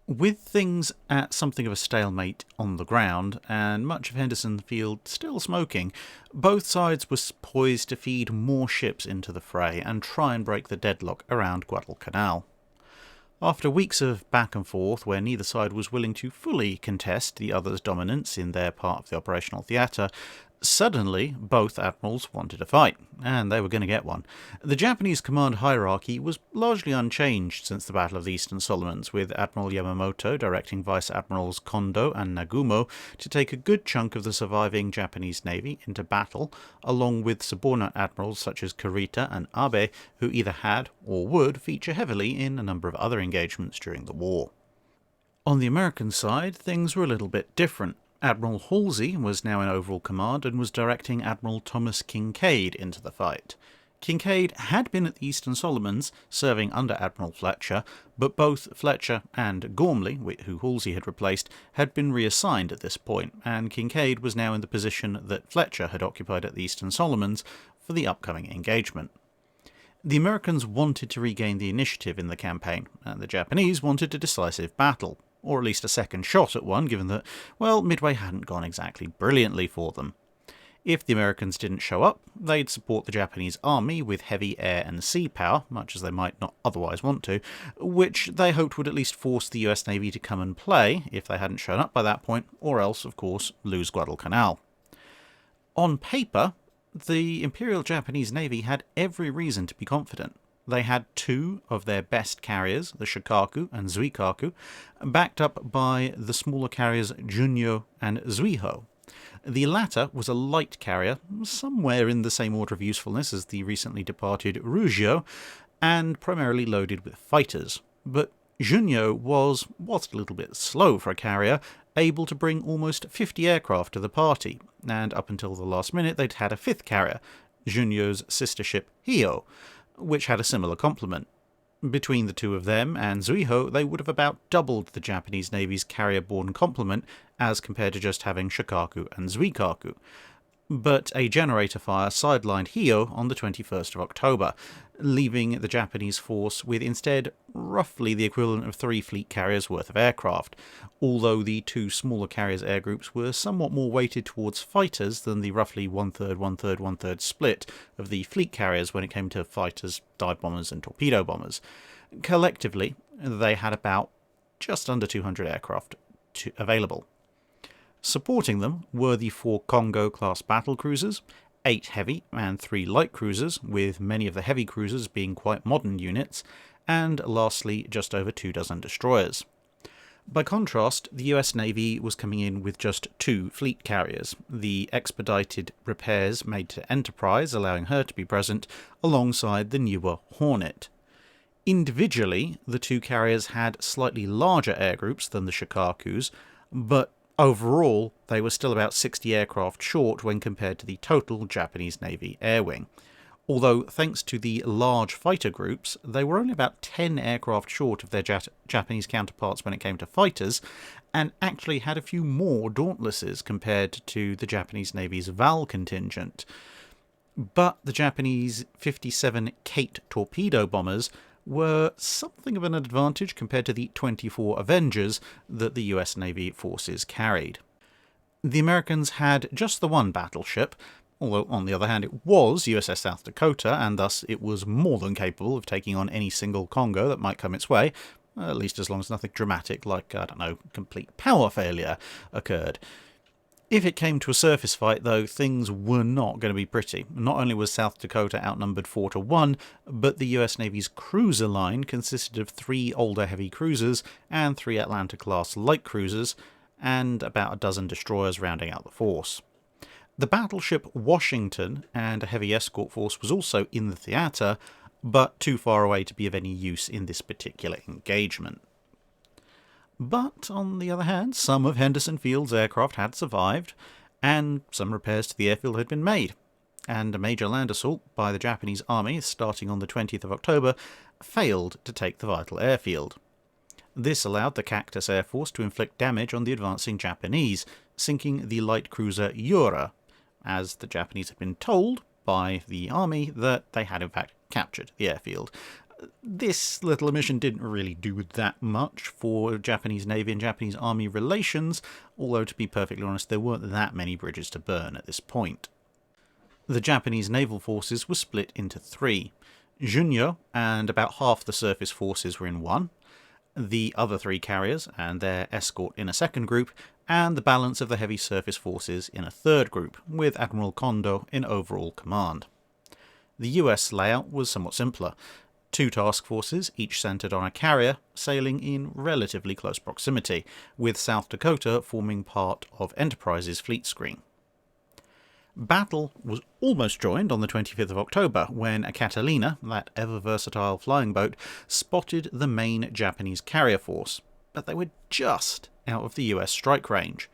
With things at something of a stalemate on the ground, and much of Henderson Field still smoking, both sides were poised to feed more ships into the fray and try and break the deadlock around Guadalcanal. After weeks of back and forth where neither side was willing to fully contest the other's dominance in their part of the operational theatre, suddenly both admirals wanted a fight, and they were going to get one. The Japanese command hierarchy was largely unchanged since the Battle of the Eastern Solomons, with Admiral Yamamoto directing Vice Admirals Kondo and Nagumo to take a good chunk of the surviving Japanese navy into battle, along with subordinate admirals such as Kurita and Abe, who either had or would feature heavily in a number of other engagements during the war. On the American side, things were a little bit different. Admiral Halsey was now in overall command and was directing Admiral Thomas Kinkaid into the fight. Kinkaid had been at the Eastern Solomons, serving under Admiral Fletcher, but both Fletcher and Gormley, who Halsey had replaced, had been reassigned at this point, and Kinkaid was now in the position that Fletcher had occupied at the Eastern Solomons for the upcoming engagement. The Americans wanted to regain the initiative in the campaign, and the Japanese wanted a decisive battle, or at least a second shot at one, given that, well, Midway hadn't gone exactly brilliantly for them. If the Americans didn't show up, they'd support the Japanese army with heavy air and sea power, much as they might not otherwise want to, which they hoped would at least force the US Navy to come and play, if they hadn't shown up by that point, or else, of course, lose Guadalcanal. On paper, the Imperial Japanese Navy had every reason to be confident. They had two of their best carriers, the Shikaku and Zuikaku, backed up by the smaller carriers Junyo and Zuiho. The latter was a light carrier, somewhere in the same order of usefulness as the recently departed Rugio, and primarily loaded with fighters. But Junyo was, whilst a little bit slow for a carrier, able to bring almost 50 aircraft to the party, and up until the last minute they'd had a fifth carrier, Junyo's sister ship Hio, which had a similar complement. Between the two of them and Zuiho, they would have about doubled the Japanese Navy's carrier-borne complement as compared to just having Shikaku and Zuikaku. But a generator fire sidelined Hio on the 21st of October, leaving the Japanese force with instead roughly the equivalent of 3 fleet carriers worth of aircraft, although the two smaller carriers' air groups were somewhat more weighted towards fighters than the roughly one-third, one-third, one-third split of the fleet carriers when it came to fighters, dive bombers and torpedo bombers. Collectively, they had about just under 200 aircraft available. Supporting them were the 4 Congo-class battlecruisers, 8 heavy and 3 light cruisers, with many of the heavy cruisers being quite modern units, and lastly just over 2 dozen destroyers. By contrast, the US Navy was coming in with just 2 fleet carriers, the expedited repairs made to Enterprise allowing her to be present alongside the newer Hornet. Individually, the 2 carriers had slightly larger air groups than the Shikakus, but overall, they were still about 60 aircraft short when compared to the total Japanese Navy air wing. Although, thanks to the large fighter groups, they were only about 10 aircraft short of their Japanese counterparts when it came to fighters, and actually had a few more Dauntlesses compared to the Japanese Navy's VAL contingent. But the Japanese 57 Kate torpedo bombers were something of an advantage compared to the 24 Avengers that the US Navy forces carried. The Americans had just the one battleship, although on the other hand it was USS South Dakota, and thus it was more than capable of taking on any single Congo that might come its way, at least as long as nothing dramatic like, complete power failure occurred. If it came to a surface fight, though, things were not going to be pretty. Not only was South Dakota outnumbered 4-1, but the US Navy's cruiser line consisted of 3 older heavy cruisers and 3 Atlanta-class light cruisers, and about a dozen destroyers rounding out the force. The battleship Washington and a heavy escort force was also in the theatre, but too far away to be of any use in this particular engagement. But, on the other hand, some of Henderson Field's aircraft had survived, and some repairs to the airfield had been made, and a major land assault by the Japanese army, starting on the 20th of October, failed to take the vital airfield. This allowed the Cactus Air Force to inflict damage on the advancing Japanese, sinking the light cruiser Yura, as the Japanese had been told by the army that they had in fact captured the airfield. This little omission didn't really do that much for Japanese Navy and Japanese Army relations, although to be perfectly honest, there weren't that many bridges to burn at this point. The Japanese naval forces were split into three. Junyo and about half the surface forces were in one, the other three carriers and their escort in a second group, and the balance of the heavy surface forces in a third group, with Admiral Kondo in overall command. The US layout was somewhat simpler. Two task forces, each centered on a carrier, sailing in relatively close proximity, with South Dakota forming part of Enterprise's fleet screen. Battle was almost joined on the 25th of October when a Catalina, that ever-versatile flying boat, spotted the main Japanese carrier force, but they were just out of the US strike range.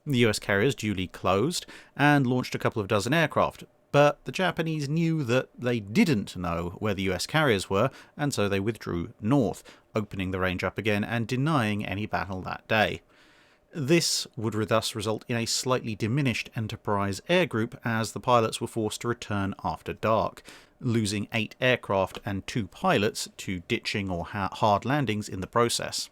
The US carriers duly closed and launched a couple of dozen aircraft, but the Japanese knew that they didn't know where the US carriers were, and so they withdrew north, opening the range up again and denying any battle that day. This would thus result in a slightly diminished Enterprise air group as the pilots were forced to return after dark, losing 8 aircraft and 2 pilots to ditching or hard landings in the process.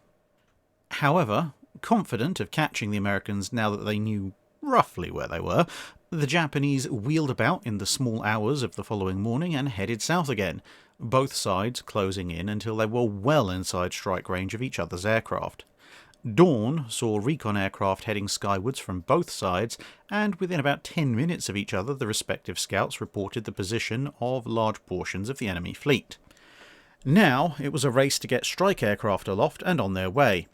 However, confident of catching the Americans now that they knew roughly where they were, the Japanese wheeled about in the small hours of the following morning and headed south again, both sides closing in until they were well inside strike range of each other's aircraft. Dawn saw recon aircraft heading skywards from both sides, and within about 10 minutes of each other the respective scouts reported the position of large portions of the enemy fleet. Now it was a race to get strike aircraft aloft and on their way.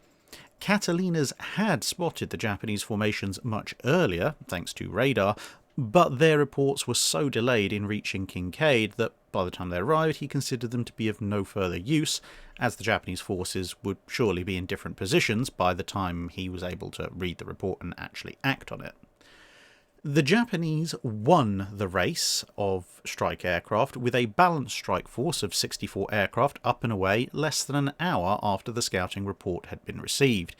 Catalinas had spotted the Japanese formations much earlier, thanks to radar, but their reports were so delayed in reaching Kincaid that by the time they arrived he considered them to be of no further use, as the Japanese forces would surely be in different positions by the time he was able to read the report and actually act on it. The Japanese won the race of strike aircraft with a balanced strike force of 64 aircraft up and away less than an hour after the scouting report had been received,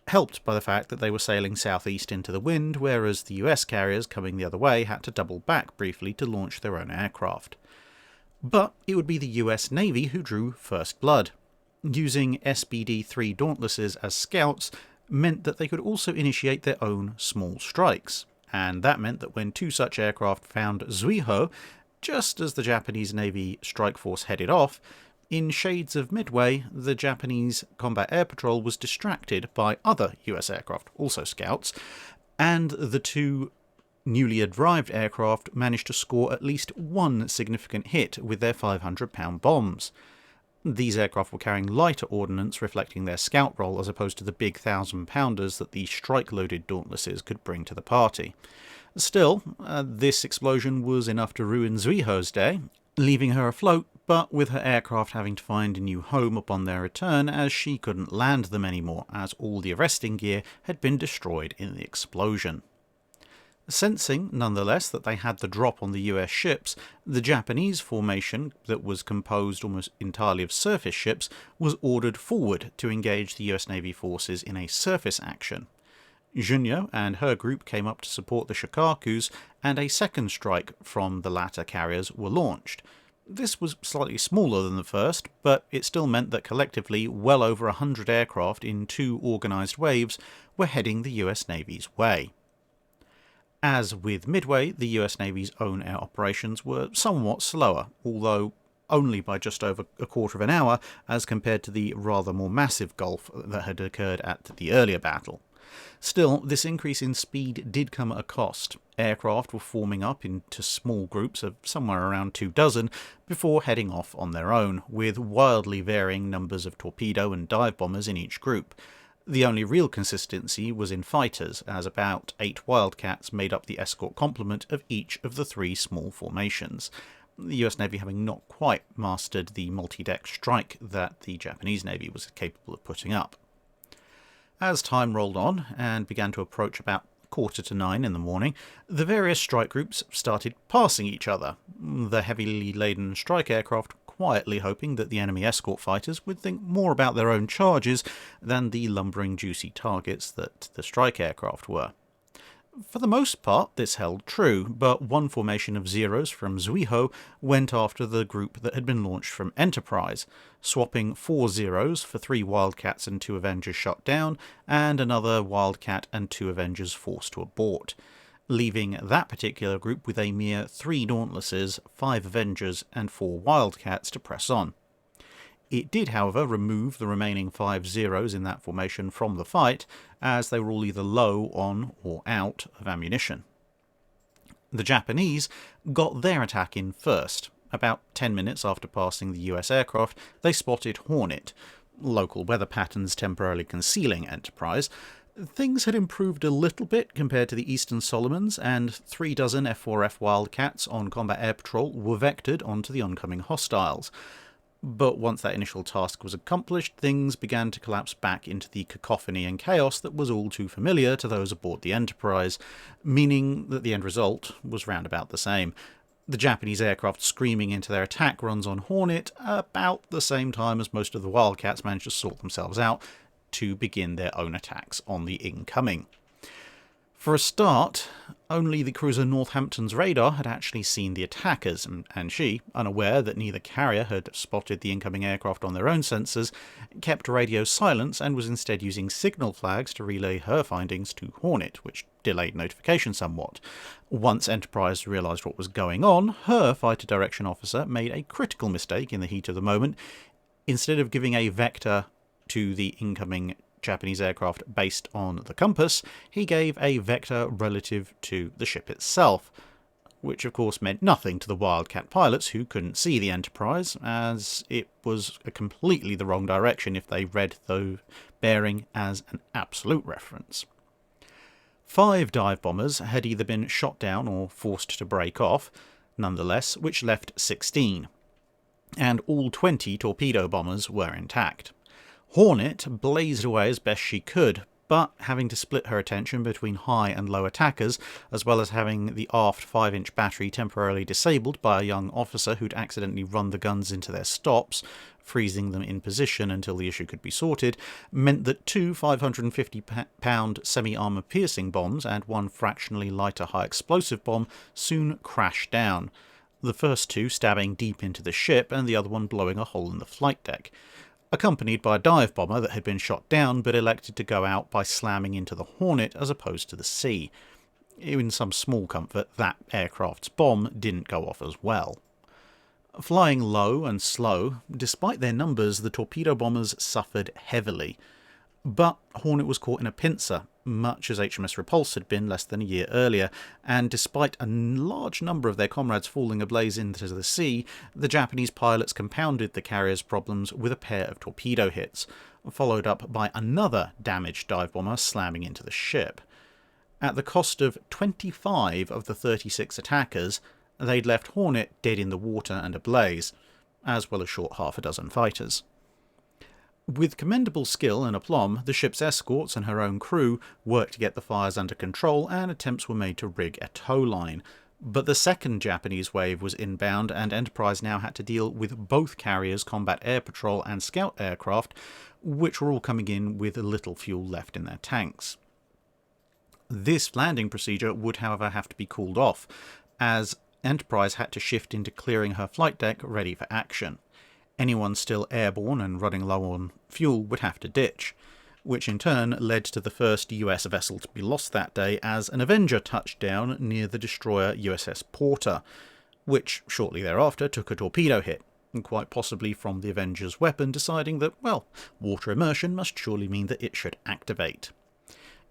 helped by the fact that they were sailing southeast into the wind, whereas the US carriers coming the other way had to double back briefly to launch their own aircraft. But it would be the US Navy who drew first blood. Using SBD-3 Dauntlesses as scouts meant that they could also initiate their own small strikes, and that meant that when 2 such aircraft found Zuiho, just as the Japanese Navy strike force headed off, in shades of Midway, the Japanese Combat Air Patrol was distracted by other US aircraft, also scouts, and the 2 newly arrived aircraft managed to score at least one significant hit with their 500-pound bombs. These aircraft were carrying lighter ordnance reflecting their scout role as opposed to the big 1,000-pounders that the strike-loaded Dauntlesses could bring to the party. Still, this explosion was enough to ruin Zuiho's day, leaving her afloat, but with her aircraft having to find a new home upon their return as she couldn't land them anymore as all the arresting gear had been destroyed in the explosion. Sensing, nonetheless, that they had the drop on the US ships, the Japanese formation, that was composed almost entirely of surface ships, was ordered forward to engage the US Navy forces in a surface action. Junyo and her group came up to support the Shikakus, and a second strike from the latter carriers were launched. This was slightly smaller than the first, but it still meant that collectively well over 100 aircraft in 2 organised waves were heading the US Navy's way. As with Midway, the US Navy's own air operations were somewhat slower, although only by just over a quarter of an hour as compared to the rather more massive gulf that had occurred at the earlier battle. Still, this increase in speed did come at a cost. Aircraft were forming up into small groups of somewhere around 2 dozen before heading off on their own, with wildly varying numbers of torpedo and dive bombers in each group. The only real consistency was in fighters, as about 8 Wildcats made up the escort complement of each of the 3 small formations, the US Navy having not quite mastered the multi-deck strike that the Japanese Navy was capable of putting up. As time rolled on and began to approach about 8:45 in the morning, the various strike groups started passing each other, the heavily laden strike aircraft quietly hoping that the enemy escort fighters would think more about their own charges than the lumbering juicy targets that the strike aircraft were. For the most part, this held true, but one formation of Zeros from Zuiho went after the group that had been launched from Enterprise, swapping 4 Zeros for 3 Wildcats and 2 Avengers shot down, and another Wildcat and 2 Avengers forced to abort, leaving that particular group with a mere 3 Dauntlesses, 5 Avengers, and 4 Wildcats to press on. It did, however, remove the remaining 5 Zeros in that formation from the fight, as they were all either low on or out of ammunition. The Japanese got their attack in first. About 10 minutes after passing the US aircraft, they spotted Hornet, local weather patterns temporarily concealing Enterprise. Things had improved a little bit compared to the Eastern Solomons, and 3 dozen F-4F Wildcats on combat air patrol were vectored onto the oncoming hostiles. But once that initial task was accomplished, things began to collapse back into the cacophony and chaos that was all too familiar to those aboard the Enterprise, meaning that the end result was round about the same. The Japanese aircraft screaming into their attack runs on Hornet about the same time as most of the Wildcats managed to sort themselves out to begin their own attacks on the incoming. For a start, only the cruiser Northampton's radar had actually seen the attackers, and she, unaware that neither carrier had spotted the incoming aircraft on their own sensors, kept radio silence and was instead using signal flags to relay her findings to Hornet, which delayed notification somewhat. Once Enterprise realised what was going on, her fighter direction officer made a critical mistake in the heat of the moment. Instead of giving a vector to the incoming Japanese aircraft based on the compass, he gave a vector relative to the ship itself, which of course meant nothing to the Wildcat pilots who couldn't see the Enterprise, as it was completely the wrong direction if they read the bearing as an absolute reference. 5 dive bombers had either been shot down or forced to break off, nonetheless, which left 16, and all 20 torpedo bombers were intact. Hornet blazed away as best she could, but having to split her attention between high and low attackers, as well as having the aft 5-inch battery temporarily disabled by a young officer who'd accidentally run the guns into their stops, freezing them in position until the issue could be sorted, meant that 2 550-pound semi-armour piercing bombs and 1 fractionally lighter high-explosive bomb soon crashed down, the first 2 stabbing deep into the ship and the other one blowing a hole in the flight deck, accompanied by a dive bomber that had been shot down but elected to go out by slamming into the Hornet as opposed to the sea. In some small comfort, that aircraft's bomb didn't go off as well. Flying low and slow, despite their numbers, the torpedo bombers suffered heavily. But Hornet was caught in a pincer, much as HMS Repulse had been less than a year earlier, and despite a large number of their comrades falling ablaze into the sea, the Japanese pilots compounded the carrier's problems with a pair of torpedo hits, followed up by another damaged dive bomber slamming into the ship. At the cost of 25 of the 36 attackers, they'd left Hornet dead in the water and ablaze, as well as short half a dozen fighters. With commendable skill and aplomb, the ship's escorts and her own crew worked to get the fires under control, and attempts were made to rig a tow line. But the second Japanese wave was inbound, and Enterprise now had to deal with both carriers, combat air patrol and scout aircraft, which were all coming in with little fuel left in their tanks. This landing procedure would, however, have to be called off, as Enterprise had to shift into clearing her flight deck ready for action. Anyone still airborne and running low on fuel would have to ditch, which in turn led to the first US vessel to be lost that day as an Avenger touched down near the destroyer USS Porter, which shortly thereafter took a torpedo hit, and quite possibly from the Avenger's weapon, deciding that, well, water immersion must surely mean that it should activate.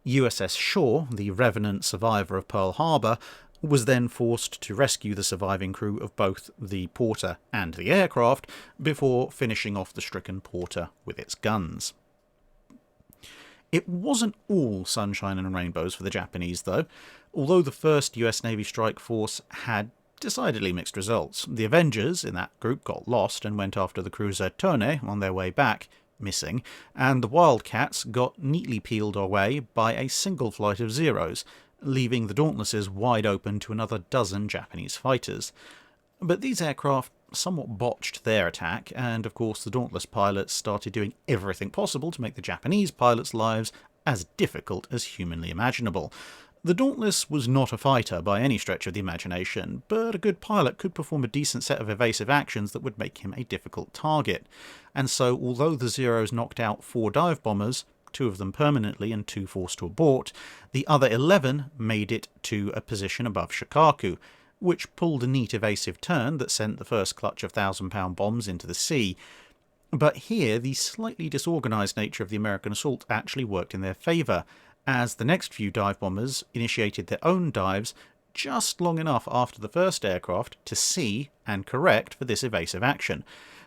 USS Shaw, the revenant survivor of Pearl Harbor, was then forced to rescue the surviving crew of both the Porter and the aircraft before finishing off the stricken Porter with its guns. It wasn't all sunshine and rainbows for the Japanese, though. Although the first US Navy strike force had decidedly mixed results, the Avengers in that group got lost and went after the cruiser Tone on their way back, missing, and the Wildcats got neatly peeled away by a single flight of Zeros, leaving the Dauntlesses wide open to another dozen Japanese fighters. But these aircraft somewhat botched their attack, and of course the Dauntless pilots started doing everything possible to make the Japanese pilots' lives as difficult as humanly imaginable. The Dauntless was not a fighter by any stretch of the imagination, but a good pilot could perform a decent set of evasive actions that would make him a difficult target. And so, although the Zeros knocked out 4 dive bombers, 2 of them permanently and 2 forced to abort, the other 11 made it to a position above Shikaku, which pulled a neat evasive turn that sent the first clutch of 1,000-pound bombs into the sea. But here, the slightly disorganised nature of the American assault actually worked in their favour, as the next few dive bombers initiated their own dives just long enough after the first aircraft to see and correct for this evasive action,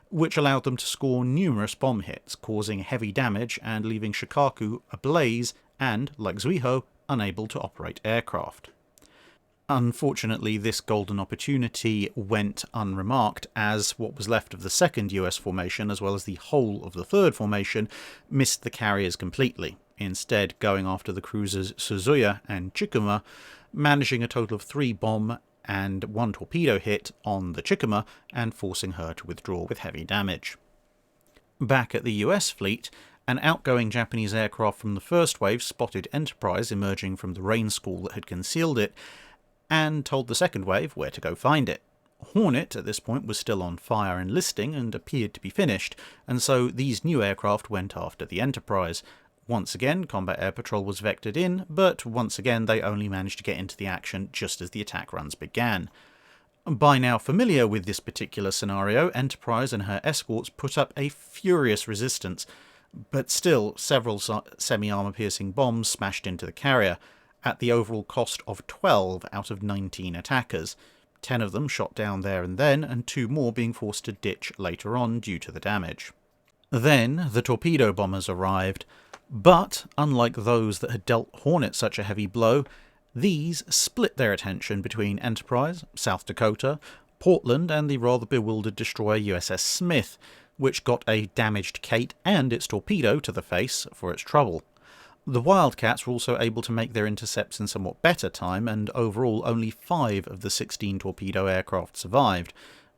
which allowed them to score numerous bomb hits, causing heavy damage and leaving Shikaku ablaze and, like Zuiho, unable to operate aircraft. Unfortunately, this golden opportunity went unremarked, as what was left of the second US formation, as well as the whole of the third formation, missed the carriers completely, instead going after the cruisers Suzuya and Chikuma, managing a total of 3 bomb and 1 torpedo hit on the Chikuma and forcing her to withdraw with heavy damage. Back at the US fleet, an outgoing Japanese aircraft from the first wave spotted Enterprise emerging from the rain squall that had concealed it, and told the second wave where to go find it. Hornet at this point was still on fire and listing and appeared to be finished, and so these new aircraft went after the Enterprise. Once again, combat air patrol was vectored in, but once again they only managed to get into the action just as the attack runs began. By now familiar with this particular scenario, Enterprise and her escorts put up a furious resistance, but still several semi-armor-piercing bombs smashed into the carrier, at the overall cost of 12 out of 19 attackers, 10 of them shot down there and then, and 2 more being forced to ditch later on due to the damage. Then the torpedo bombers arrived, but unlike those that had dealt Hornet such a heavy blow, these split their attention between Enterprise, South Dakota, Portland, and the rather bewildered destroyer USS Smith, which got a damaged Kate and its torpedo to the face for its trouble. The Wildcats were also able to make their intercepts in somewhat better time, and overall only 5 of the 16 torpedo aircraft survived,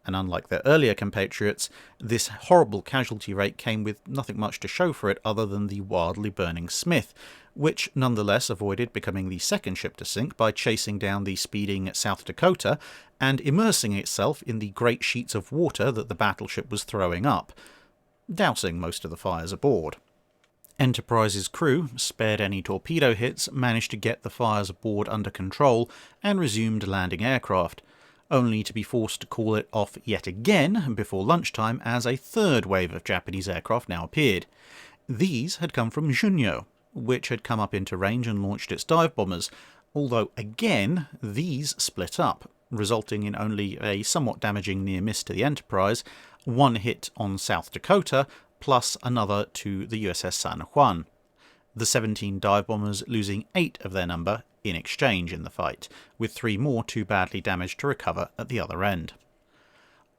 and unlike their earlier compatriots, this horrible casualty rate came with nothing much to show for it other than the wildly burning Smith, which nonetheless avoided becoming the second ship to sink by chasing down the speeding South Dakota and immersing itself in the great sheets of water that the battleship was throwing up, dousing most of the fires aboard. Enterprise's crew, spared any torpedo hits, managed to get the fires aboard under control and resumed landing aircraft, only to be forced to call it off yet again before lunchtime as a third wave of Japanese aircraft now appeared. These had come from Junyo, which had come up into range and launched its dive bombers, although again these split up, resulting in only a somewhat damaging near miss to the Enterprise, 1 hit on South Dakota, plus another to the USS San Juan, the 17 dive bombers losing 8 of their number in exchange in the fight, with 3 more too badly damaged to recover at the other end.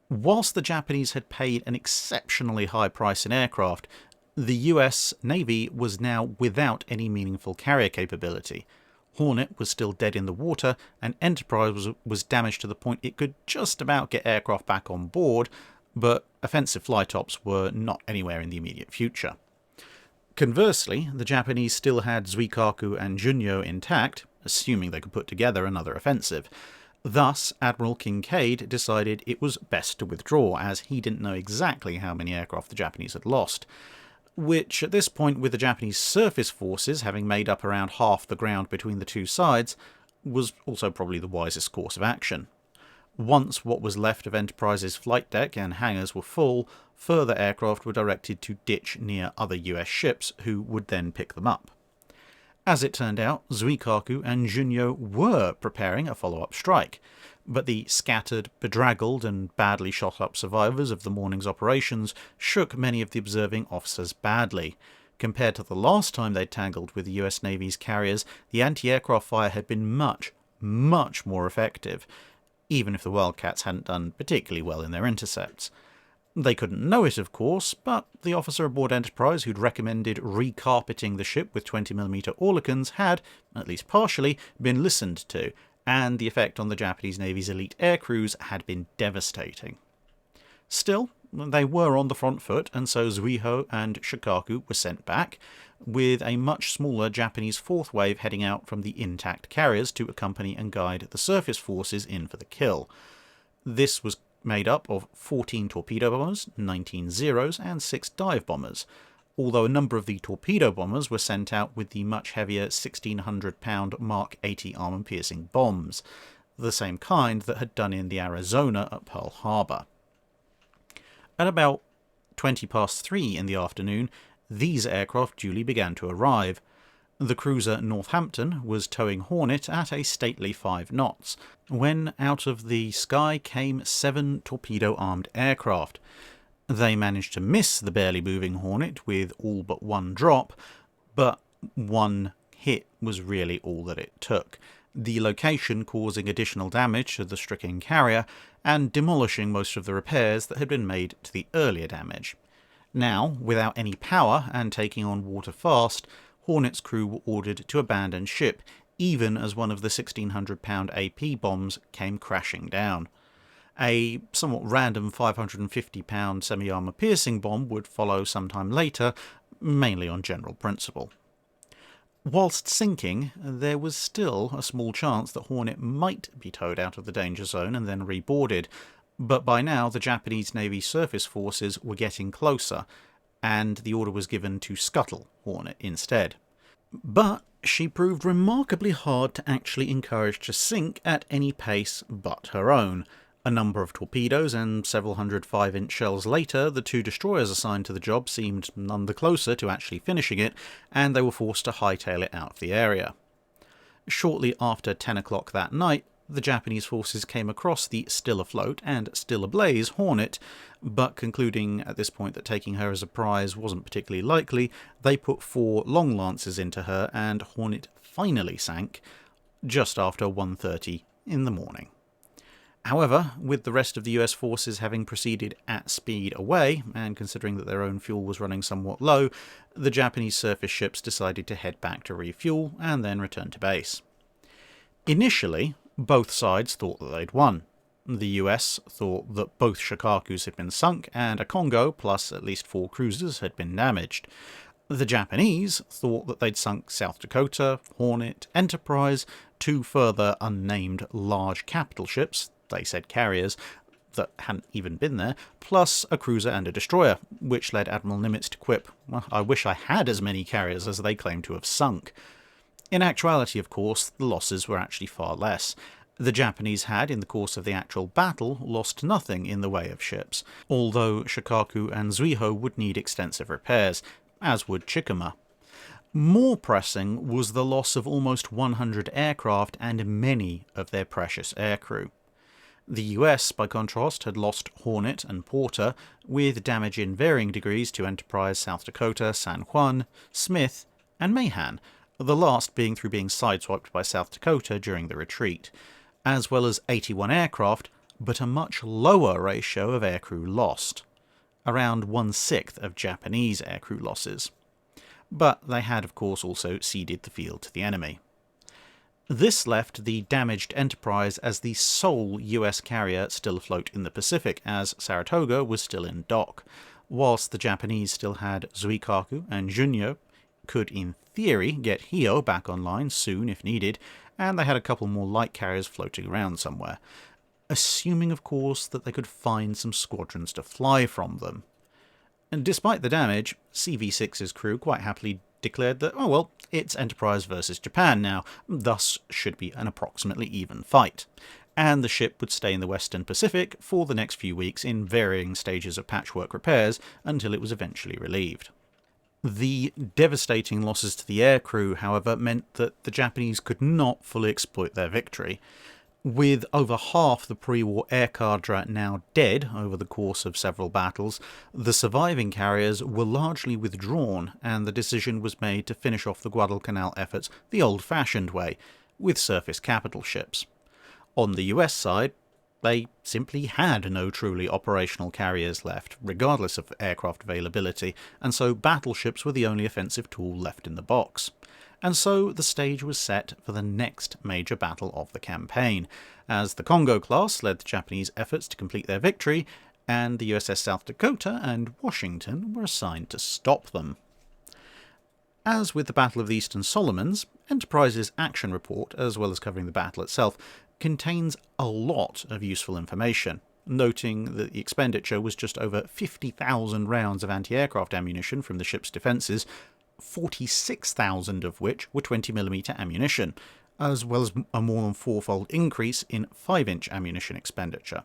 Whilst the Japanese had paid an exceptionally high price in aircraft, the US Navy was now without any meaningful carrier capability. Hornet was still dead in the water, and Enterprise was damaged to the point it could just about get aircraft back on board, but offensive flight ops were not anywhere in the immediate future. Conversely, the Japanese still had Zuikaku and Junyo intact, assuming they could put together another offensive. Thus, Admiral Kincaid decided it was best to withdraw, as he didn't know exactly how many aircraft the Japanese had lost, which at this point, with the Japanese surface forces having made up around half the ground between the two sides, was also probably the wisest course of action. Once what was left of Enterprise's flight deck and hangars were full, further aircraft were directed to ditch near other US ships, who would then pick them up. As it turned out, Zuikaku and Junyo were preparing a follow-up strike, but the scattered, bedraggled, and badly shot-up survivors of the morning's operations shook many of the observing officers badly. Compared to the last time they'd tangled with the US Navy's carriers, the anti-aircraft fire had been much, much more effective, even if the Wildcats hadn't done particularly well in their intercepts. They couldn't know it, of course, but the officer aboard Enterprise who'd recommended recarpeting the ship with 20mm Oerlikons had, at least partially, been listened to, and the effect on the Japanese Navy's elite aircrews had been devastating. Still, They were on the front foot, and so Zuiho and Shikaku were sent back, with a much smaller Japanese fourth wave heading out from the intact carriers to accompany and guide the surface forces in for the kill. This was made up of 14 torpedo bombers, 19 Zeros, and 6 dive bombers, although a number of the torpedo bombers were sent out with the much heavier 1,600-pound Mark 80 armor-piercing bombs, the same kind that had done in the Arizona at Pearl Harbor. At about 3:20 in the afternoon, these aircraft duly began to arrive. The cruiser Northampton was towing Hornet at a stately 5 knots, when out of the sky came 7 torpedo-armed aircraft. They managed to miss the barely moving Hornet with all but one drop, but one hit was really all that it took, the location causing additional damage to the stricken carrier and demolishing most of the repairs that had been made to the earlier damage. Now, without any power and taking on water fast, Hornet's crew were ordered to abandon ship, even as one of the 1,600-pound AP bombs came crashing down. A somewhat random 550-pound semi-armor piercing bomb would follow sometime later, mainly on general principle. Whilst sinking, there was still a small chance that Hornet might be towed out of the danger zone and then reboarded, but by now the Japanese Navy surface forces were getting closer, and the order was given to scuttle Hornet instead. But she proved remarkably hard to actually encourage to sink at any pace but her own. A number of torpedoes and several hundred 5-inch shells later, the 2 destroyers assigned to the job seemed none the closer to actually finishing it, and they were forced to hightail it out of the area. Shortly after 10 o'clock that night, the Japanese forces came across the still afloat and still ablaze Hornet, but concluding at this point that taking her as a prize wasn't particularly likely, they put 4 long lances into her, and Hornet finally sank just after 1:30 in the morning. However, with the rest of the US forces having proceeded at speed away, and considering that their own fuel was running somewhat low, the Japanese surface ships decided to head back to refuel and then return to base. Initially, both sides thought that they'd won. The US thought that both Shikakus had been sunk and a Congo plus at least 4 cruisers had been damaged. The Japanese thought that they'd sunk South Dakota, Hornet, Enterprise, 2 further unnamed large capital ships, they said carriers, that hadn't even been there, plus a cruiser and a destroyer, which led Admiral Nimitz to quip, "Well, I wish I had as many carriers as they claim to have sunk." In actuality, of course, the losses were actually far less. The Japanese had, in the course of the actual battle, lost nothing in the way of ships, although Shikaku and Zuiho would need extensive repairs, as would Chikuma. More pressing was the loss of almost 100 aircraft and many of their precious aircrew. The US, by contrast, had lost Hornet and Porter, with damage in varying degrees to Enterprise, South Dakota, San Juan, Smith, and Mahan, the last being through being sideswiped by South Dakota during the retreat, as well as 81 aircraft, but a much lower ratio of aircrew lost, around 1/6 of Japanese aircrew losses. But they had, of course, also ceded the field to the enemy. This left the damaged Enterprise as the sole US carrier still afloat in the Pacific, as Saratoga was still in dock, whilst the Japanese still had Zuikaku and Junyo, could in theory get Hio back online soon if needed, and they had a couple more light carriers floating around somewhere, assuming of course that they could find some squadrons to fly from them. And despite the damage, CV-6's crew quite happily declared that, oh well, it's Enterprise versus Japan now, thus should be an approximately even fight. And the ship would stay in the Western Pacific for the next few weeks in varying stages of patchwork repairs until it was eventually relieved. The devastating losses to the aircrew, however, meant that the Japanese could not fully exploit their victory. With over half the pre-war air cadre now dead over the course of several battles, the surviving carriers were largely withdrawn, and the decision was made to finish off the Guadalcanal efforts the old-fashioned way, with surface capital ships. On the US side, they simply had no truly operational carriers left, regardless of aircraft availability, and so battleships were the only offensive tool left in the box. And so the stage was set for the next major battle of the campaign, as the Congo class led the Japanese efforts to complete their victory, and the USS South Dakota and Washington were assigned to stop them. As with the Battle of the Eastern Solomons, Enterprise's action report, as well as covering the battle itself, contains a lot of useful information, noting that the expenditure was just over 50,000 rounds of anti-aircraft ammunition from the ship's defences, 46,000 of which were 20mm ammunition, as well as a more than fourfold increase in 5-inch ammunition expenditure.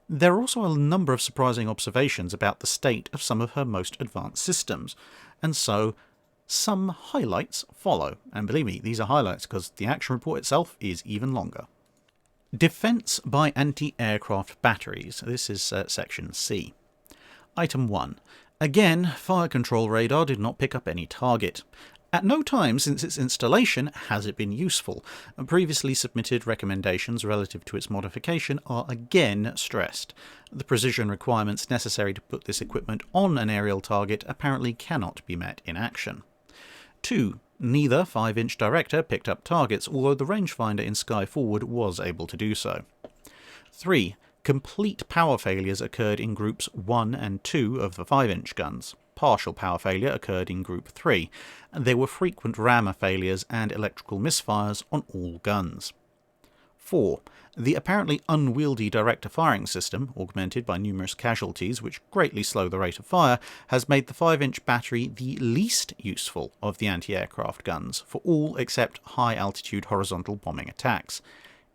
There are also a number of surprising observations about the state of some of her most advanced systems, and so some highlights follow. And believe me, these are highlights because the action report itself is even longer. Defence by anti-aircraft batteries. This is section C. Item 1. Again, fire control radar did not pick up any target. At no time since its installation has it been useful. Previously submitted recommendations relative to its modification are again stressed. The precision requirements necessary to put this equipment on an aerial target apparently cannot be met in action. 2. Neither 5-inch director picked up targets, although the rangefinder in Sky Forward was able to do so. 3. Complete power failures occurred in groups 1 and 2 of the 5-inch guns. Partial power failure occurred in Group 3. There were frequent rammer failures and electrical misfires on all guns. 4. The apparently unwieldy director firing system, augmented by numerous casualties which greatly slow the rate of fire, has made the 5-inch battery the least useful of the anti-aircraft guns for all except high-altitude horizontal bombing attacks.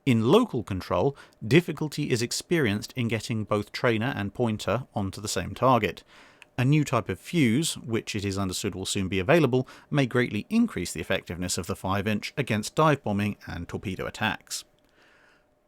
In local control, difficulty is experienced in getting both trainer and pointer onto the same target. A new type of fuse, which it is understood will soon be available, may greatly increase the effectiveness of the 5-inch against dive bombing and torpedo attacks.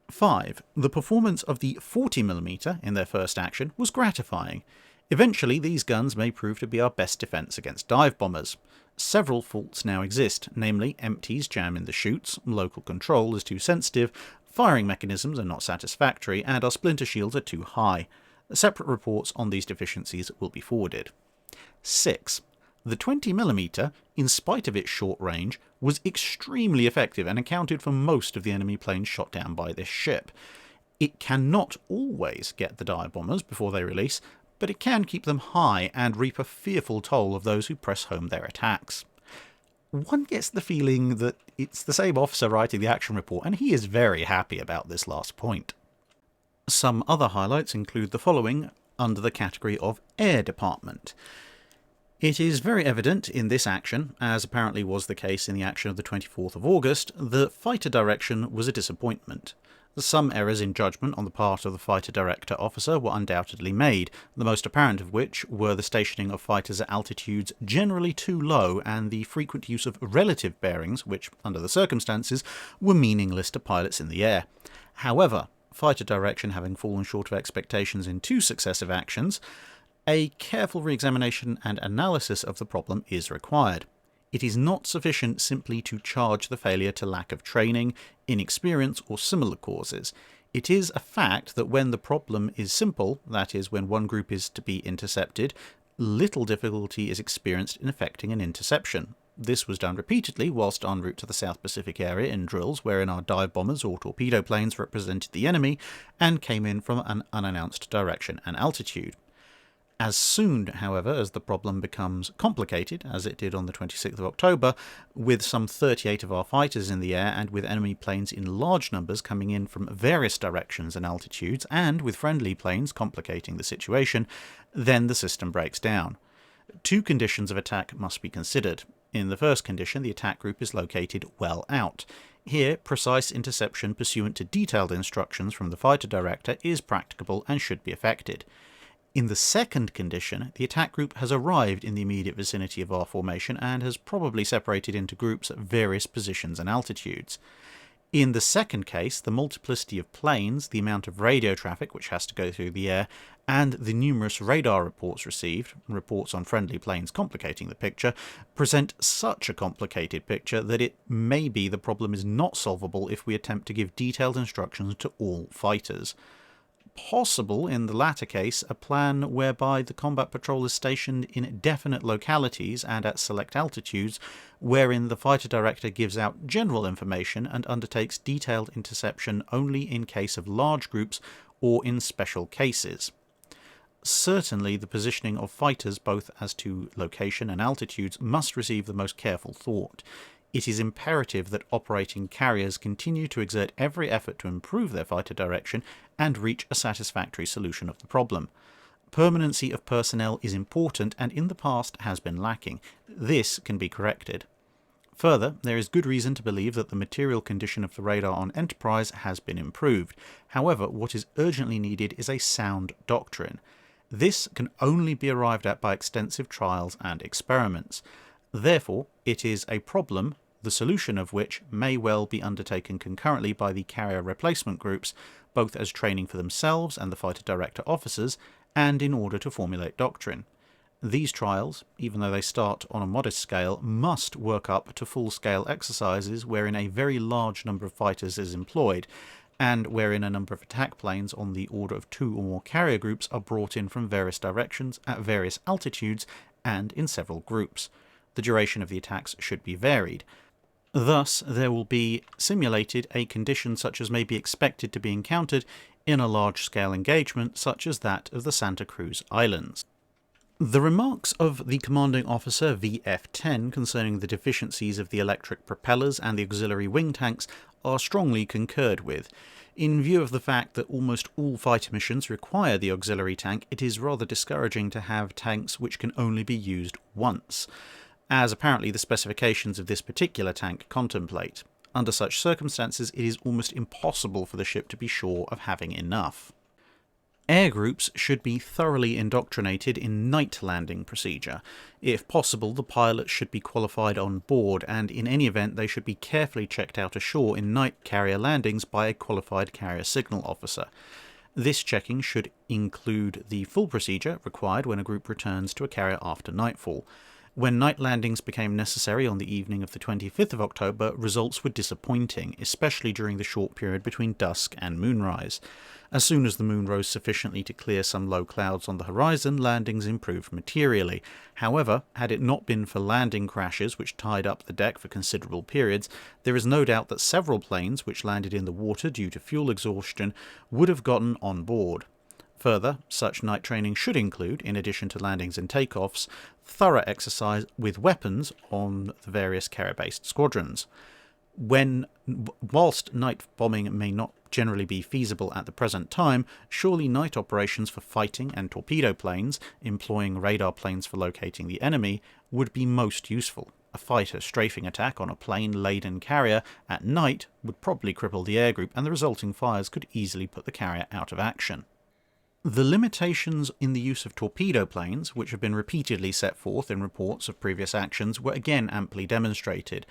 5. The performance of the 40mm in their first action was gratifying. Eventually, these guns may prove to be our best defence against dive bombers. Several faults now exist, namely empties jam in the chutes, local control is too sensitive, firing mechanisms are not satisfactory, and our splinter shields are too high. Separate reports on these deficiencies will be forwarded. 6. The 20mm, in spite of its short range, was extremely effective and accounted for most of the enemy planes shot down by this ship. It cannot always get the dive bombers before they release, but it can keep them high and reap a fearful toll of those who press home their attacks. One gets the feeling that it's the same officer writing the action report, and he is very happy about this last point. Some other highlights include the following under the category of Air Department. It is very evident in this action, as apparently was the case in the action of the 24th of August, that fighter direction was a disappointment. Some errors in judgment on the part of the fighter director officer were undoubtedly made, the most apparent of which were the stationing of fighters at altitudes generally too low and the frequent use of relative bearings, which, under the circumstances, were meaningless to pilots in the air. However, fighter direction having fallen short of expectations in 2 successive actions, a careful re-examination and analysis of the problem is required. It is not sufficient simply to charge the failure to lack of training, inexperience, or similar causes. It is a fact that when the problem is simple, that is, when one group is to be intercepted, little difficulty is experienced in effecting an interception. This was done repeatedly whilst en route to the South Pacific area in drills wherein our dive bombers or torpedo planes represented the enemy and came in from an unannounced direction and altitude. As soon, however, as the problem becomes complicated, as it did on the 26th of October, with some 38 of our fighters in the air and with enemy planes in large numbers coming in from various directions and altitudes, and with friendly planes complicating the situation, then the system breaks down. 2 conditions of attack must be considered. In the first condition, the attack group is located well out. Here, precise interception pursuant to detailed instructions from the fighter director is practicable and should be effected. In the second condition, the attack group has arrived in the immediate vicinity of our formation and has probably separated into groups at various positions and altitudes. In the second case, the multiplicity of planes, the amount of radio traffic which has to go through the air, and the numerous radar reports received, reports on friendly planes complicating the picture, present such a complicated picture that it may be the problem is not solvable if we attempt to give detailed instructions to all fighters. Possible, in the latter case, a plan whereby the combat patrol is stationed in definite localities and at select altitudes, wherein the fighter director gives out general information and undertakes detailed interception only in case of large groups or in special cases. Certainly, the positioning of fighters, both as to location and altitudes, must receive the most careful thought. It is imperative that operating carriers continue to exert every effort to improve their fighter direction and reach a satisfactory solution of the problem. Permanency of personnel is important and in the past has been lacking. This can be corrected. Further, there is good reason to believe that the material condition of the radar on Enterprise has been improved. However, what is urgently needed is a sound doctrine. This can only be arrived at by extensive trials and experiments. Therefore, it is a problem, the solution of which may well be undertaken concurrently by the carrier replacement groups, both as training for themselves and the fighter director officers, and in order to formulate doctrine. These trials, even though they start on a modest scale, must work up to full-scale exercises wherein a very large number of fighters is employed, and wherein a number of attack planes on the order of 2 or more carrier groups are brought in from various directions at various altitudes and in several groups. The duration of the attacks should be varied. Thus, there will be simulated a condition such as may be expected to be encountered in a large-scale engagement such as that of the Santa Cruz Islands. The remarks of the commanding officer VF-10 concerning the deficiencies of the electric propellers and the auxiliary wing tanks are strongly concurred with. In view of the fact that almost all fighter missions require the auxiliary tank, it is rather discouraging to have tanks which can only be used once, as apparently the specifications of this particular tank contemplate. Under such circumstances, it is almost impossible for the ship to be sure of having enough. Air groups should be thoroughly indoctrinated in night landing procedure. If possible, the pilots should be qualified on board, and in any event they should be carefully checked out ashore in night carrier landings by a qualified carrier signal officer. This checking should include the full procedure required when a group returns to a carrier after nightfall. When night landings became necessary on the evening of the 25th of October, results were disappointing, especially during the short period between dusk and moonrise. As soon as the moon rose sufficiently to clear some low clouds on the horizon, landings improved materially. However, had it not been for landing crashes which tied up the deck for considerable periods, there is no doubt that several planes which landed in the water due to fuel exhaustion would have gotten on board. Further, such night training should include, in addition to landings and takeoffs, thorough exercise with weapons on the various carrier-based squadrons. Whilst night bombing may not generally be feasible at the present time, surely night operations for fighting and torpedo planes, employing radar planes for locating the enemy, would be most useful. A fighter strafing attack on a plane-laden carrier at night would probably cripple the air group, and the resulting fires could easily put the carrier out of action. The limitations in the use of torpedo planes, which have been repeatedly set forth in reports of previous actions, were again amply demonstrated.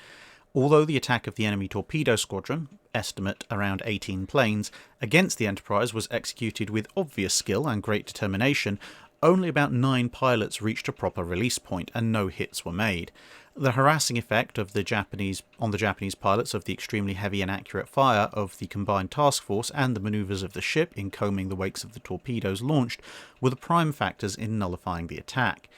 Although the attack of the enemy torpedo squadron, estimate around 18 planes, against the Enterprise was executed with obvious skill and great determination, only about 9 pilots reached a proper release point and no hits were made. The harassing effect of the Japanese pilots of the extremely heavy and accurate fire of the combined task force and the manoeuvres of the ship in combing the wakes of the torpedoes launched were the prime factors in nullifying the attack.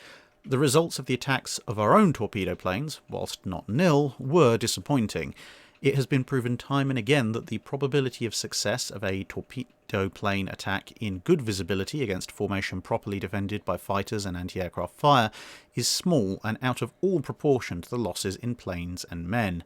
The results of the attacks of our own torpedo planes, whilst not nil, were disappointing. It has been proven time and again that the probability of success of a torpedo plane attack in good visibility against formation properly defended by fighters and anti-aircraft fire is small and out of all proportion to the losses in planes and men.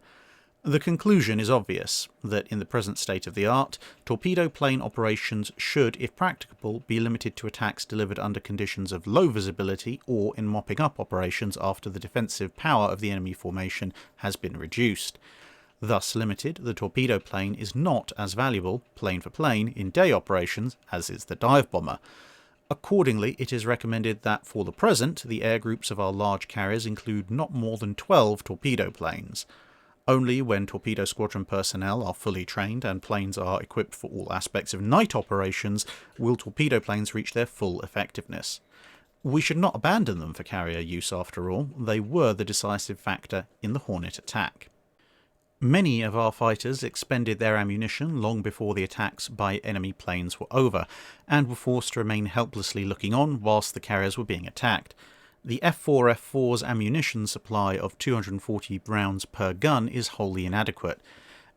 The conclusion is obvious, that in the present state of the art, torpedo plane operations should, if practicable, be limited to attacks delivered under conditions of low visibility or in mopping up operations after the defensive power of the enemy formation has been reduced. Thus limited, the torpedo plane is not as valuable, plane for plane, in day operations as is the dive bomber. Accordingly, it is recommended that for the present, the air groups of our large carriers include not more than 12 torpedo planes. Only when torpedo squadron personnel are fully trained and planes are equipped for all aspects of night operations will torpedo planes reach their full effectiveness. We should not abandon them for carrier use after all, they were the decisive factor in the Hornet attack. Many of our fighters expended their ammunition long before the attacks by enemy planes were over, and were forced to remain helplessly looking on whilst the carriers were being attacked. The F4F4's ammunition supply of 240 rounds per gun is wholly inadequate.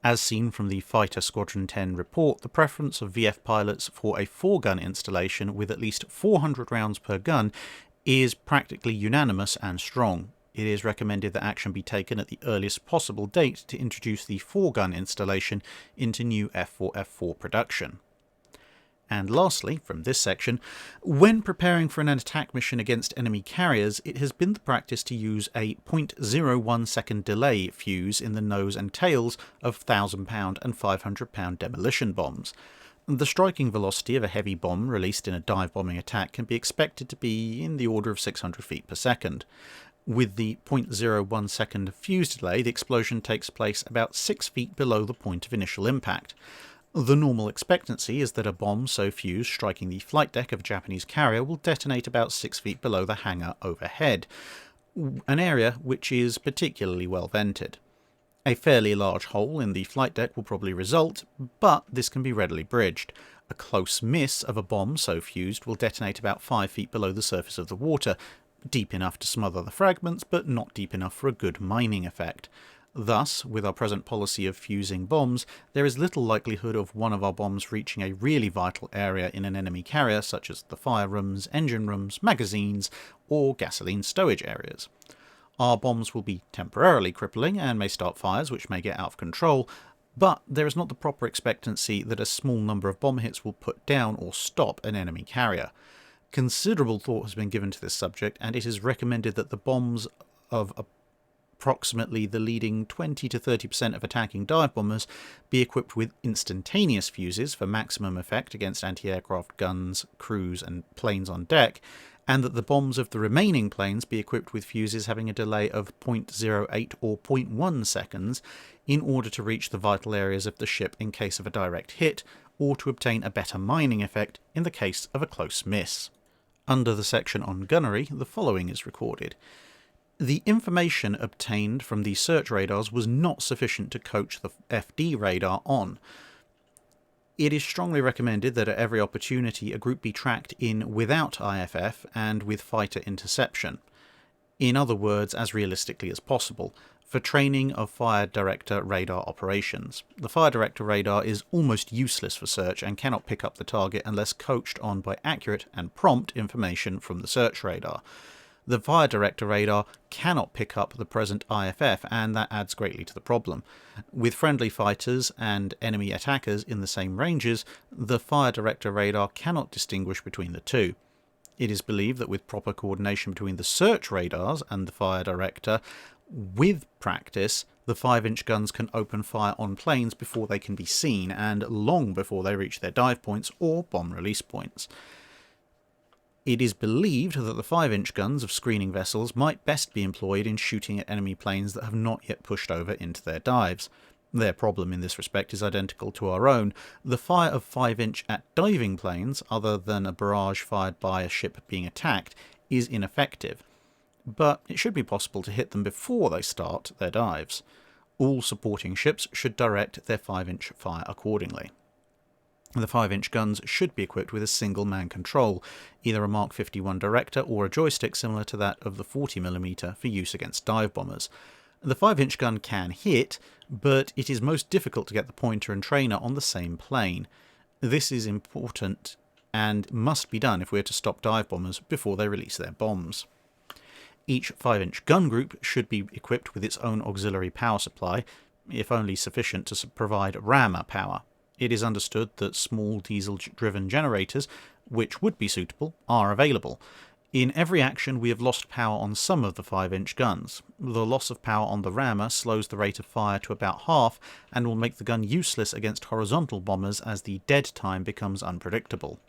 As seen from the Fighter Squadron 10 report, the preference of VF pilots for a 4-gun installation with at least 400 rounds per gun is practically unanimous and strong. It is recommended that action be taken at the earliest possible date to introduce the 4-gun installation into new F4F4 production. And lastly, from this section, when preparing for an attack mission against enemy carriers, it has been the practice to use a 0.01 second delay fuse in the nose and tails of 1,000-pound and 500-pound demolition bombs. The striking velocity of a heavy bomb released in a dive bombing attack can be expected to be in the order of 600 feet per second. With the 0.01 second fuse delay, the explosion takes place about 6 feet below the point of initial impact. The normal expectancy is that a bomb so fused striking the flight deck of a Japanese carrier will detonate about 6 feet below the hangar overhead, an area which is particularly well vented. A fairly large hole in the flight deck will probably result, but this can be readily bridged. A close miss of a bomb so fused will detonate about 5 feet below the surface of the water, deep enough to smother the fragments, but not deep enough for a good mining effect. Thus, with our present policy of fusing bombs, there is little likelihood of one of our bombs reaching a really vital area in an enemy carrier, such as the fire rooms, engine rooms, magazines, or gasoline stowage areas. Our bombs will be temporarily crippling and may start fires which may get out of control, but there is not the proper expectancy that a small number of bomb hits will put down or stop an enemy carrier. Considerable thought has been given to this subject, and it is recommended that the bombs of approximately the leading 20 to 30% of attacking dive bombers be equipped with instantaneous fuses for maximum effect against anti-aircraft guns, crews and planes on deck, and that the bombs of the remaining planes be equipped with fuses having a delay of 0.08 or 0.1 seconds in order to reach the vital areas of the ship in case of a direct hit, or to obtain a better mining effect in the case of a close miss. Under the section on gunnery, the following is recorded. The information obtained from the search radars was not sufficient to coach the FD radar on. It is strongly recommended that at every opportunity a group be tracked in without IFF and with fighter interception. In other words, as realistically as possible, for training of fire director radar operations. The fire director radar is almost useless for search and cannot pick up the target unless coached on by accurate and prompt information from the search radar. The fire director radar cannot pick up the present IFF, and that adds greatly to the problem. With friendly fighters and enemy attackers in the same ranges, the fire director radar cannot distinguish between the two. It is believed that with proper coordination between the search radars and the fire director, with practice, the 5-inch guns can open fire on planes before they can be seen, and long before they reach their dive points or bomb release points. It is believed that the 5-inch guns of screening vessels might best be employed in shooting at enemy planes that have not yet pushed over into their dives. Their problem in this respect is identical to our own. The fire of 5-inch at diving planes, other than a barrage fired by a ship being attacked, is ineffective. But it should be possible to hit them before they start their dives. All supporting ships should direct their 5-inch fire accordingly. The 5-inch guns should be equipped with a single-man control, either a Mark 51 director or a joystick similar to that of the 40mm for use against dive bombers. The 5-inch gun can hit, but it is most difficult to get the pointer and trainer on the same plane. This is important and must be done if we are to stop dive bombers before they release their bombs. Each 5-inch gun group should be equipped with its own auxiliary power supply, if only sufficient to provide rammer power. It is understood that small diesel-driven generators, which would be suitable, are available. In every action we have lost power on some of the 5-inch guns. The loss of power on the rammer slows the rate of fire to about half and will make the gun useless against horizontal bombers as the dead time becomes unpredictable.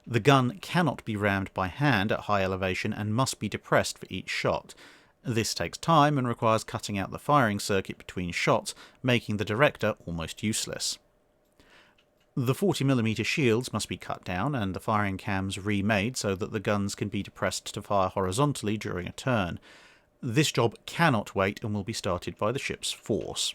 The gun cannot be rammed by hand at high elevation and must be depressed for each shot. This takes time and requires cutting out the firing circuit between shots, making the director almost useless. The 40mm shields must be cut down and the firing cams remade so that the guns can be depressed to fire horizontally during a turn. This job cannot wait and will be started by the ship's force.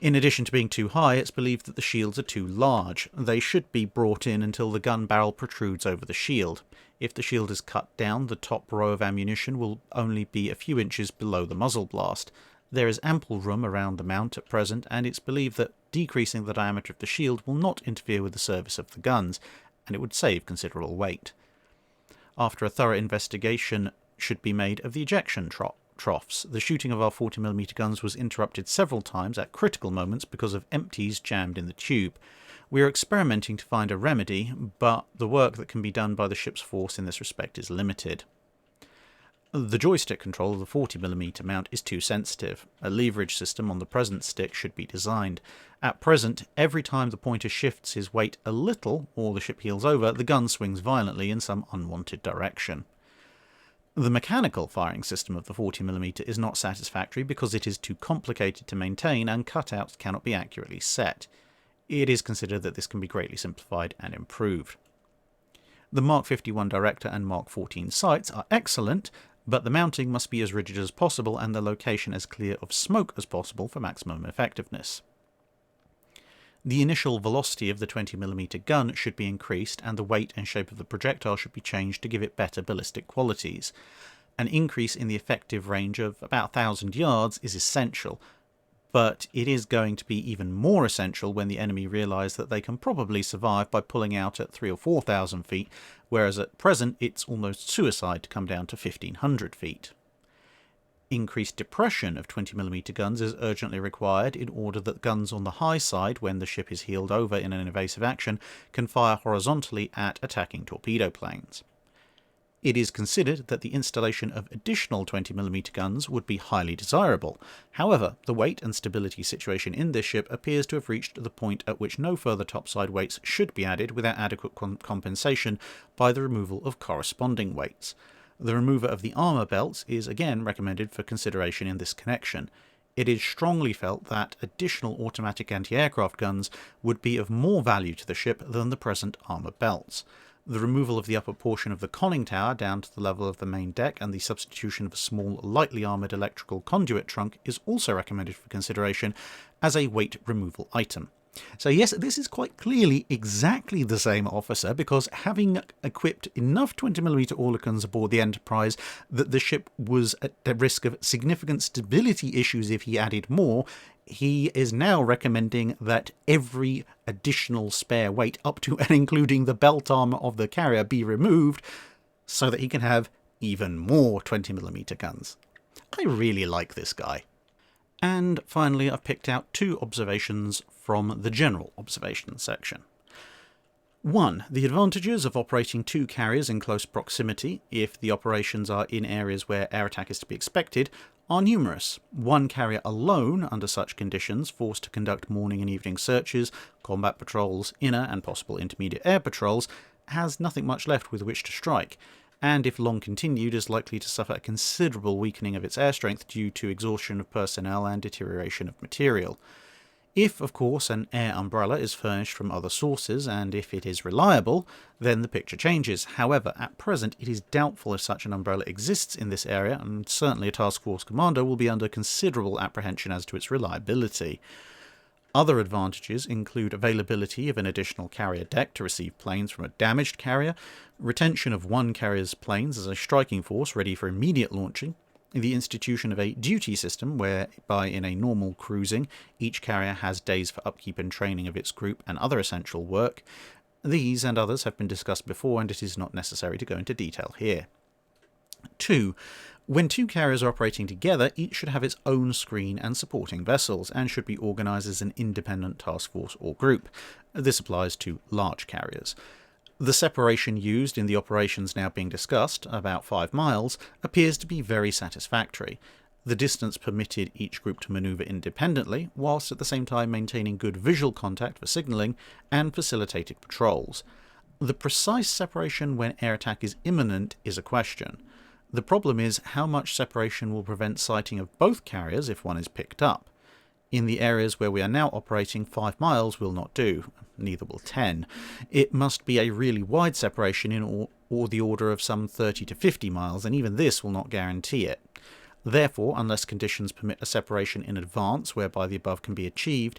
In addition to being too high, it's believed that the shields are too large. They should be brought in until the gun barrel protrudes over the shield. If the shield is cut down, the top row of ammunition will only be a few inches below the muzzle blast. There is ample room around the mount at present, and it's believed that decreasing the diameter of the shield will not interfere with the service of the guns, and it would save considerable weight. After a thorough investigation should be made of the ejection troughs, the shooting of our 40mm guns was interrupted several times at critical moments because of empties jammed in the tube. We are experimenting to find a remedy, but the work that can be done by the ship's force in this respect is limited. The joystick control of the 40mm mount is too sensitive. A leverage system on the present stick should be designed. At present, every time the pointer shifts his weight a little, or the ship heels over, the gun swings violently in some unwanted direction. The mechanical firing system of the 40mm is not satisfactory because it is too complicated to maintain and cutouts cannot be accurately set. It is considered that this can be greatly simplified and improved. The Mark 51 director and Mark 14 sights are excellent, but the mounting must be as rigid as possible and the location as clear of smoke as possible for maximum effectiveness. The initial velocity of the 20mm gun should be increased, and the weight and shape of the projectile should be changed to give it better ballistic qualities. An increase in the effective range of about 1,000 yards is essential, but it is going to be even more essential when the enemy realise that they can probably survive by pulling out at 3,000 or 4,000 feet, whereas at present it's almost suicide to come down to 1,500 feet. Increased depression of 20mm guns is urgently required in order that guns on the high side, when the ship is heeled over in an evasive action, can fire horizontally at attacking torpedo planes. It is considered that the installation of additional 20mm guns would be highly desirable. However, the weight and stability situation in this ship appears to have reached the point at which no further topside weights should be added without adequate compensation by the removal of corresponding weights. The remover of the armour belts is again recommended for consideration in this connection. It is strongly felt that additional automatic anti-aircraft guns would be of more value to the ship than the present armour belts. The removal of the upper portion of the conning tower down to the level of the main deck and the substitution of a small, lightly armoured electrical conduit trunk is also recommended for consideration as a weight removal item. So yes, this is quite clearly exactly the same officer, because having equipped enough 20mm Oerlikons aboard the Enterprise that the ship was at the risk of significant stability issues if he added more, he is now recommending that every additional spare weight up to and including the belt armour of the carrier be removed so that he can have even more 20mm guns. I really like this guy. And finally, I've picked out two observations from the general observations section. 1. The advantages of operating two carriers in close proximity, if the operations are in areas where air attack is to be expected, are numerous. One carrier alone, under such conditions, forced to conduct morning and evening searches, combat patrols, inner and possible intermediate air patrols, has nothing much left with which to strike, and if long continued is likely to suffer a considerable weakening of its air strength due to exhaustion of personnel and deterioration of material. If, of course, an air umbrella is furnished from other sources, and if it is reliable, then the picture changes. However, at present it is doubtful if such an umbrella exists in this area, and certainly a task force commander will be under considerable apprehension as to its reliability. Other advantages include availability of an additional carrier deck to receive planes from a damaged carrier, retention of one carrier's planes as a striking force ready for immediate launching, the institution of a duty system whereby in a normal cruising each carrier has days for upkeep and training of its group and other essential work. These and others have been discussed before, and it is not necessary to go into detail here. 2. When two carriers are operating together, each should have its own screen and supporting vessels, and should be organised as an independent task force or group. This applies to large carriers. The separation used in the operations now being discussed, about 5 miles, appears to be very satisfactory. The distance permitted each group to manoeuvre independently, whilst at the same time maintaining good visual contact for signalling and facilitated patrols. The precise separation when air attack is imminent is a question. The problem is how much separation will prevent sighting of both carriers if one is picked up. In the areas where we are now operating, 5 miles will not do, neither will 10. It must be a really wide separation in or the order of some 30 to 50 miles, and even this will not guarantee it. Therefore, unless conditions permit a separation in advance whereby the above can be achieved,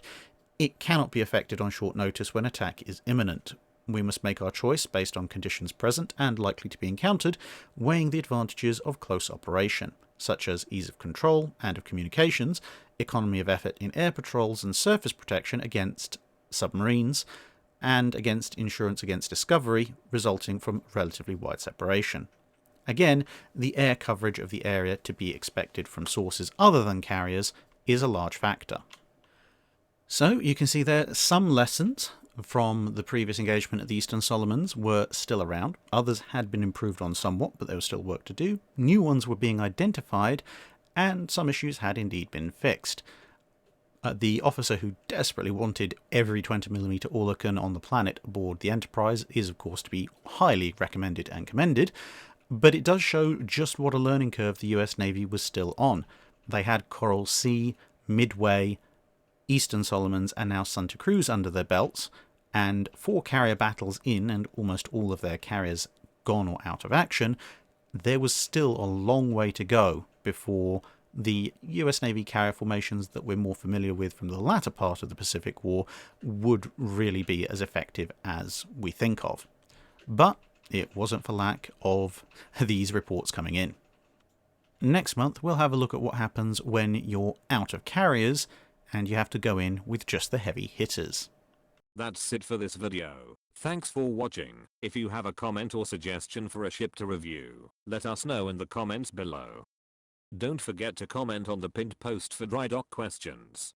it cannot be effected on short notice when attack is imminent. We must make our choice based on conditions present and likely to be encountered, weighing the advantages of close operation. such as ease of control and of communications, economy of effort in air patrols and surface protection against submarines, and against insurance against discovery resulting from relatively wide separation. Again, the air coverage of the area to be expected from sources other than carriers is a large factor. So you can see there some lessons from the previous engagement at the Eastern Solomons were still around. Others had been improved on somewhat, but there was still work to do. New ones were being identified, and some issues had indeed been fixed. The officer who desperately wanted every 20mm Orlacan on the planet aboard the Enterprise is of course to be highly recommended and commended, but it does show just what a learning curve the US Navy was still on. They had Coral Sea, Midway, Eastern Solomons and now Santa Cruz under their belts, and 4 carrier battles in and almost all of their carriers gone or out of action. There was still a long way to go before the US Navy carrier formations that we're more familiar with from the latter part of the Pacific War would really be as effective as we think of. But it wasn't for lack of these reports coming in. Next month we'll have a look at what happens when you're out of carriers and you have to go in with just the heavy hitters. That's it for this video. Thanks for watching. If you have a comment or suggestion for a ship to review, let us know in the comments below. Don't forget to comment on the pinned post for dry dock questions.